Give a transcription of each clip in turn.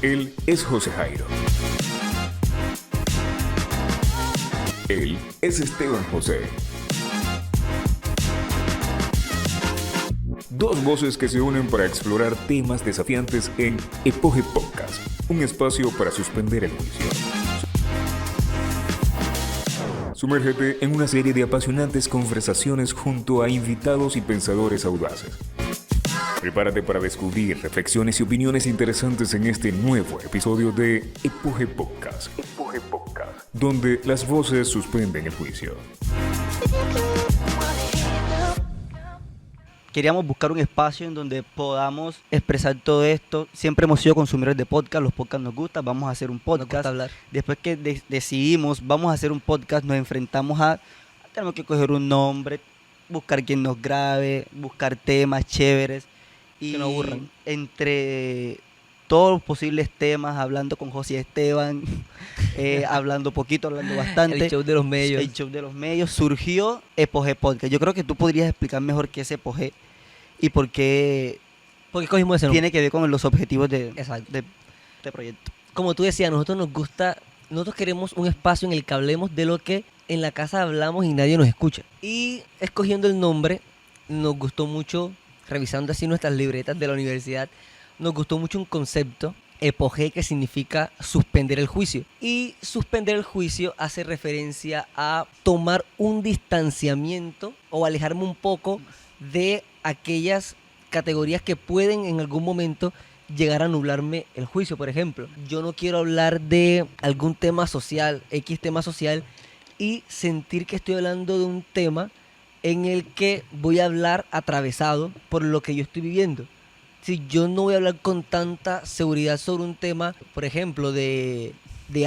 Él es José Jairo. Él es Esteban José. Dos voces que se unen para explorar temas desafiantes en Epoge Podcast, un espacio para suspender el juicio. Sumérgete en una serie de apasionantes conversaciones junto a invitados y pensadores audaces. Prepárate para descubrir reflexiones y opiniones interesantes en este nuevo episodio de Epoge Podcast, donde las voces suspenden el juicio. Queríamos buscar un espacio en donde podamos expresar todo esto. Siempre hemos sido consumidores de podcast, los podcasts nos gustan, vamos a hacer un podcast. Nos gusta hablar. Después que decidimos, vamos a hacer un podcast, nos enfrentamos a... Tenemos que coger un nombre, buscar quien nos grabe, buscar temas chéveres. Y que no aburran. entre todos los posibles temas, hablando con José Esteban, hablando poquito, hablando bastante. El show de los medios. El show de los medios, surgió Epoge Podcast. Yo creo que tú podrías explicar mejor qué es Epoge y por qué ¿Por qué cogimos ese nombre? tiene que ver con los objetivos de Exacto. este proyecto. Como tú decías, nosotros queremos un espacio en el que hablemos de lo que en la casa hablamos y nadie nos escucha. Y escogiendo el nombre, nos gustó mucho, revisando así nuestras libretas de la universidad, nos gustó mucho un concepto, epoge, que significa suspender el juicio. Y suspender el juicio hace referencia a tomar un distanciamiento o alejarme un poco de aquellas categorías que pueden en algún momento llegar a nublarme el juicio. Por ejemplo, yo no quiero hablar de algún tema social, X tema social, y sentir que estoy hablando de un tema en el que voy a hablar atravesado por lo que yo estoy viviendo. Si yo no voy a hablar con tanta seguridad sobre un tema, por ejemplo, de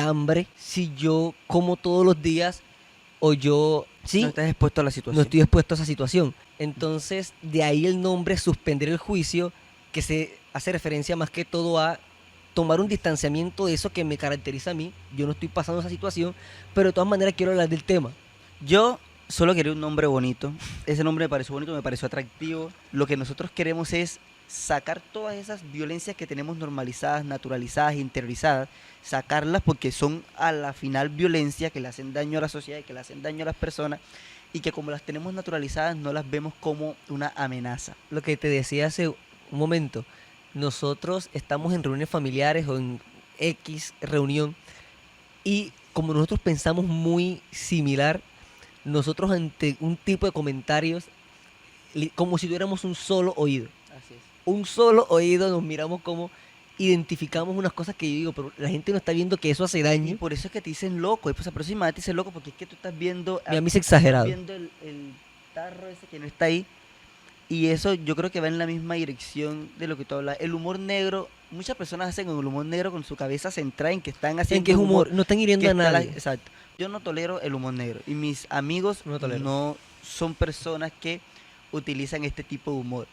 hambre, si yo como todos los días o yo... ¿sí? No estás expuesto a la situación. No estoy expuesto a esa situación. Entonces, de ahí el nombre suspender el juicio, que se hace referencia más que todo a tomar un distanciamiento de eso que me caracteriza a mí. Yo no estoy pasando esa situación, pero de todas maneras quiero hablar del tema. Yo solo quería un nombre bonito. Ese nombre me pareció bonito, me pareció atractivo. Lo que nosotros queremos es sacar todas esas violencias que tenemos normalizadas, naturalizadas, interiorizadas, sacarlas porque son a la final violencia que le hacen daño a la sociedad y que le hacen daño a las personas, y que como las tenemos naturalizadas no las vemos como una amenaza. Lo que te decía hace un momento, nosotros estamos en reuniones familiares o en X reunión, y como nosotros pensamos muy similar, nosotros ante un tipo de comentarios, como si tuviéramos un solo oído. Así es. Un solo oído, nos miramos como identificamos unas cosas que yo digo, pero la gente no está viendo que eso hace Y daño. por eso es que te dicen loco, y pues aproximadamente te dicen loco porque es que tú estás viendo... Y a mí es exagerado. Estás viendo el tarro ese que no está ahí, y eso yo creo que va en la misma dirección de lo que tú hablas. El humor negro, muchas personas hacen el humor negro con su cabeza centrada en que están haciendo ¿En qué es humor? No están hiriendo que a está nadie. exacto. Yo no tolero el humor negro, y mis amigos No tolero. no son personas que utilizan este tipo de humor,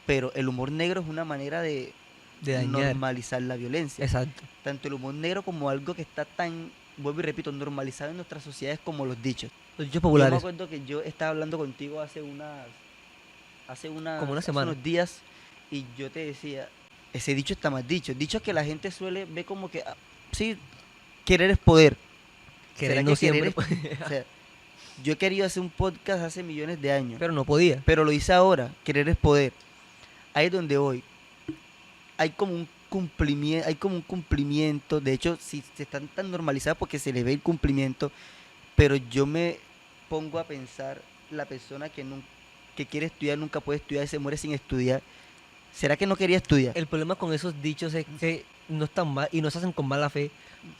pero el humor negro es una manera de dañar. normalizar la violencia. Exacto. Tanto el humor negro como algo que está tan, vuelvo y repito, normalizado en nuestras sociedades como los dichos. Los dichos Yo me populares. acuerdo que yo estaba hablando contigo hace Como una hace semana. unos días, y yo te decía, ese dicho está mal dicho. Dichos que la gente suele ver como que, sí, querer es poder. ¿Será Querer no que querer siempre, es- o sea, yo he querido hacer un podcast hace millones de años, pero no podía. pero lo hice ahora. Querer es poder. Ahí es donde voy. Hay como un cumplimiento, de hecho, si se están tan normalizadas porque se le ve el cumplimiento, pero yo me pongo a pensar, la persona que quiere estudiar nunca puede estudiar y se muere sin estudiar. ¿Será que no quería estudiar? El problema con esos dichos es que no están mal y no se hacen con mala fe,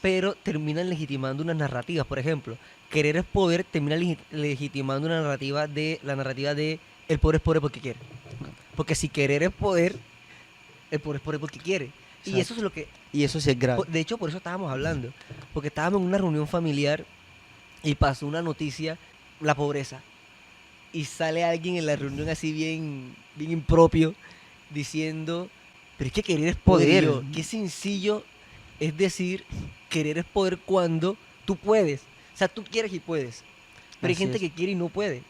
pero terminan legitimando unas narrativas. Por ejemplo, querer es poder termina legitimando una narrativa de el pobre es pobre porque quiere. Porque si querer es poder, el pobre es pobre porque quiere. Y Exacto. eso es lo que... Y eso sí es grave. De hecho, por eso estábamos hablando. Porque estábamos en una reunión familiar y pasó una noticia, la pobreza. Y sale alguien en la reunión así bien impropio, diciendo, pero es que querer es poder. Poder. Y yo, qué sencillo es decir, querer es poder cuando tú puedes. O sea, tú quieres y puedes. Pero hay Así gente es. que quiere y no puede.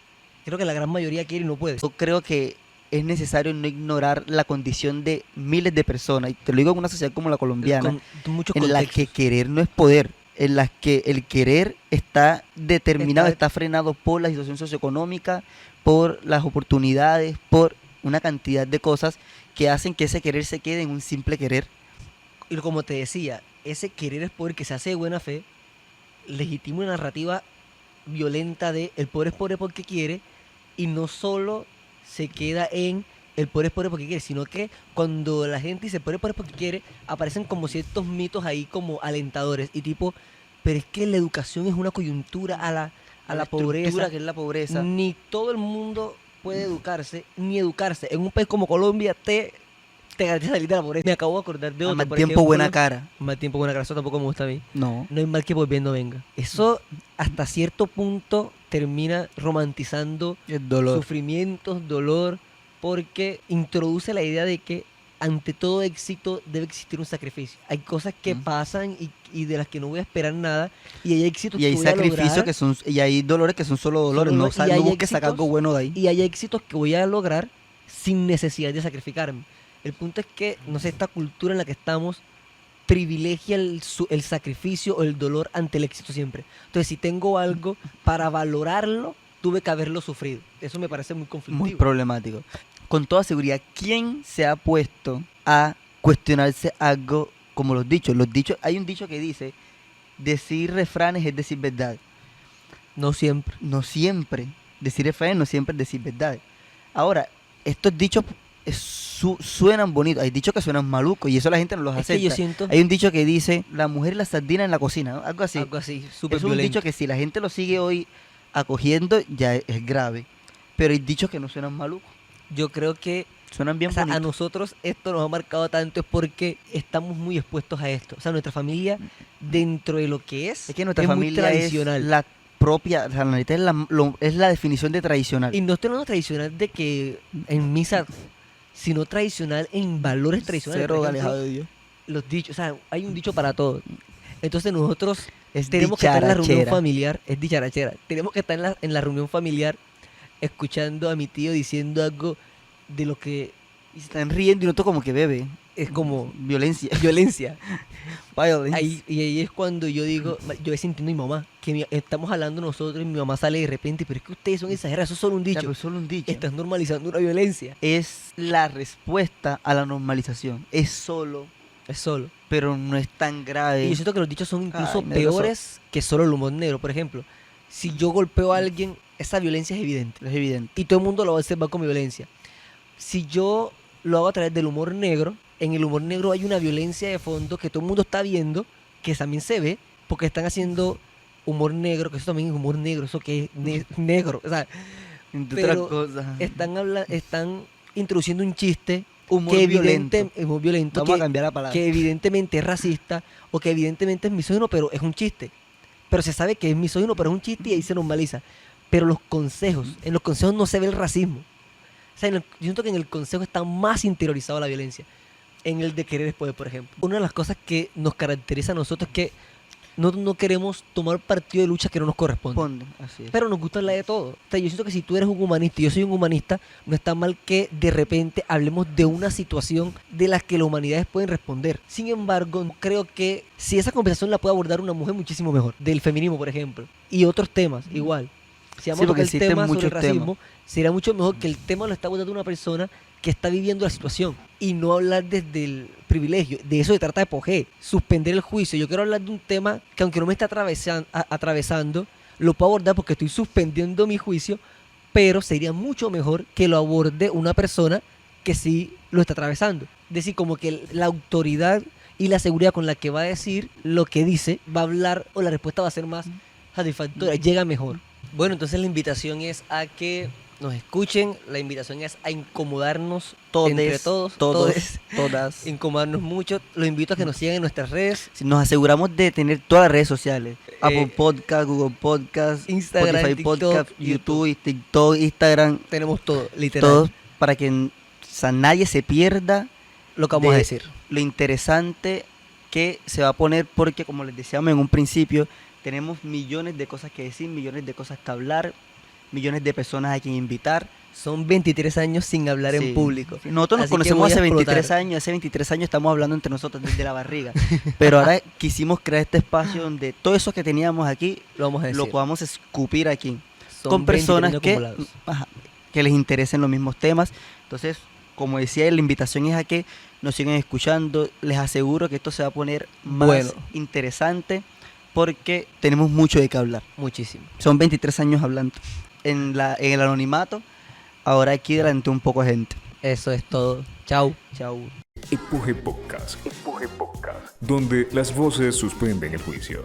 Creo que la gran mayoría quiere y no puede. Yo creo que es necesario no ignorar la condición de miles de personas, y te lo digo en una sociedad como la colombiana, Con muchos en la que contextos. querer no es poder, en las que el querer está determinado, Está- está frenado por la situación socioeconómica, por las oportunidades, por una cantidad de cosas que hacen que ese querer se quede en un simple querer. Y como te decía, ese querer es poder que se hace de buena fe, legitima una narrativa violenta de el pobre es pobre porque quiere, y no solo se queda en el pobre es pobre porque quiere, sino que cuando la gente dice pobre es pobre porque quiere, aparecen como ciertos mitos ahí como alentadores y tipo, pero es que la educación es una coyuntura a la estructura pobreza. que es la pobreza. Ni todo el mundo puede educarse, ni educarse. En un país como Colombia te garantiza salir de la pobreza. Me acabo de acordar de Al otro. mal por tiempo ejemplo, buena cara. Mal tiempo buena cara, eso tampoco me gusta a mí. No. No hay mal que volviendo venga. Eso hasta cierto punto termina romantizando El dolor. sufrimientos, dolor, porque introduce la idea de que ante todo éxito debe existir un sacrificio. Hay cosas que pasan y de las que no voy a esperar nada, y hay éxitos Y hay que voy a sacrificios lograr, que son, y hay dolores que son solo dolores. Solo No, dolor, y no hay busques sacar algo éxitos- bueno de ahí. y hay éxitos que voy a lograr sin necesidad de sacrificarme. El punto es que, no sé, esta cultura en la que estamos privilegia el sacrificio o el dolor ante el éxito siempre. Entonces, si tengo algo, para valorarlo, tuve que haberlo sufrido. Eso me parece muy conflictivo. Muy problemático. Con toda seguridad, ¿quién se ha puesto a cuestionarse algo como los dichos? Los dichos, hay un dicho que dice, decir refranes es decir verdad. No siempre. No siempre. Decir refranes no siempre es decir verdad. Ahora, estos dichos suenan bonitos. Hay dichos que suenan malucos y eso la gente no los Es acepta. que yo siento Hay un dicho que dice, la mujer y la sardina en la cocina, ¿no? Algo así. algo así, súper Es un violento. dicho que si la gente lo sigue hoy acogiendo, ya es grave. Pero hay dichos que no suenan malucos. Yo creo que Suenan bien o sea, a bonitos. nosotros esto nos ha marcado tanto es porque estamos muy expuestos a esto. O sea, nuestra familia, dentro de lo que es Nuestra muy familia tradicional. es la propia, o sea, la neta es la definición de tradicional. Y no estoy hablando tradicional de que en misa, sino tradicional en valores tradicionales. Cero Por ejemplo, alejado de Dios. los dichos, o sea, hay un dicho para todo. Entonces nosotros Es tenemos que estar en la reunión dicharachera. familiar, es dicharachera, tenemos que estar en la reunión familiar escuchando a mi tío diciendo algo de lo que Y se están riendo y noto como que bebe. es como Violencia. violencia. Violence. Ahí es cuando yo digo, yo voy sintiendo a mi mamá, que estamos hablando nosotros y mi mamá sale de repente, pero es que ustedes son exagerados, eso es solo un Ya, dicho. pero es solo un dicho. Estás normalizando una violencia. Es la respuesta a la normalización. Es solo, Es solo. pero no es tan grave. Y yo siento que los dichos son incluso Ay, me dio peores que solo el humor negro. Por ejemplo, si yo golpeo a alguien, esa violencia es evidente. Es evidente. Y todo el mundo lo va a observar como violencia. Si yo lo hago a través del humor negro, en el humor negro hay una violencia de fondo que todo el mundo está viendo, que también se ve, porque están haciendo humor negro, que eso también es humor negro, eso que es negro. O sea, Entre Pero otras cosas. están introduciendo un chiste Humor que violento. humor violento, Vamos a que, cambiar la palabra. que evidentemente es racista o que evidentemente es misógino, pero es un chiste. Pero se sabe que es misógino, pero es un chiste y ahí se normaliza. Pero los consejos, en los consejos no se ve el racismo. O sea, yo siento que en el consejo está más interiorizada la violencia. En el de querer es poder, por ejemplo. Una de las cosas que nos caracteriza a nosotros es que nosotros no queremos tomar partido de lucha que no nos corresponde. Responde, así es. Pero nos gusta hablar de todo. O sea, yo siento que si tú eres un humanista y yo soy un humanista, no está mal que de repente hablemos de una situación de las que las humanidades pueden responder. Sin embargo, creo que si esa conversación la puede abordar una mujer muchísimo mejor, del feminismo, por ejemplo, y otros temas, igual. Si vamos Sí, a porque tocar el existen tema sobre el muchos racismo, sería mucho mejor que el tema lo está abordando una persona que está viviendo la situación y no hablar desde el privilegio. De eso se trata de Pogé, suspender el juicio. Yo quiero hablar de un tema que aunque no me está atravesando, lo puedo abordar porque estoy suspendiendo mi juicio, pero sería mucho mejor que lo aborde una persona que sí lo está atravesando. Es decir, como que la autoridad y la seguridad con la que va a decir lo que dice, va a hablar o la respuesta va a ser más satisfactoria, llega mejor. Bueno, entonces la invitación es a que nos escuchen, la invitación es a incomodarnos entre todos, todas. incomodarnos mucho. Los invito a que nos sigan en nuestras redes, Si nos aseguramos de tener todas las redes sociales. Apple Eh, Podcast, Google Podcast, Instagram, Spotify TikTok, Podcast, YouTube, TikTok, Instagram, tenemos todo, literal, todos para que o sea, nadie se pierda lo que vamos a de decir. lo interesante que se va a poner porque, como les decíamos en un principio, tenemos millones de cosas que decir, millones de cosas que hablar, millones de personas a quien invitar, Son 23 años sin hablar Sí. en público. Sí, nosotros nos Así que conocemos voy a hace 23 explotar. años, hace 23 años estamos hablando entre nosotros desde la barriga. Pero ahora quisimos crear este espacio donde todo eso que teníamos aquí Lo vamos a decir. lo podamos escupir aquí. Son Con 23 personas años que, acumulados. ajá, que les interesen los mismos temas. Entonces, como decía, la invitación es a que nos sigan escuchando. Les aseguro que esto se va a poner más Bueno. interesante porque tenemos mucho de qué hablar. Muchísimo. Son 23 años hablando. En el anonimato, ahora aquí delante un poco de gente. Eso es todo. Chau. Chao. Epoge Podcast, donde las voces suspenden el juicio.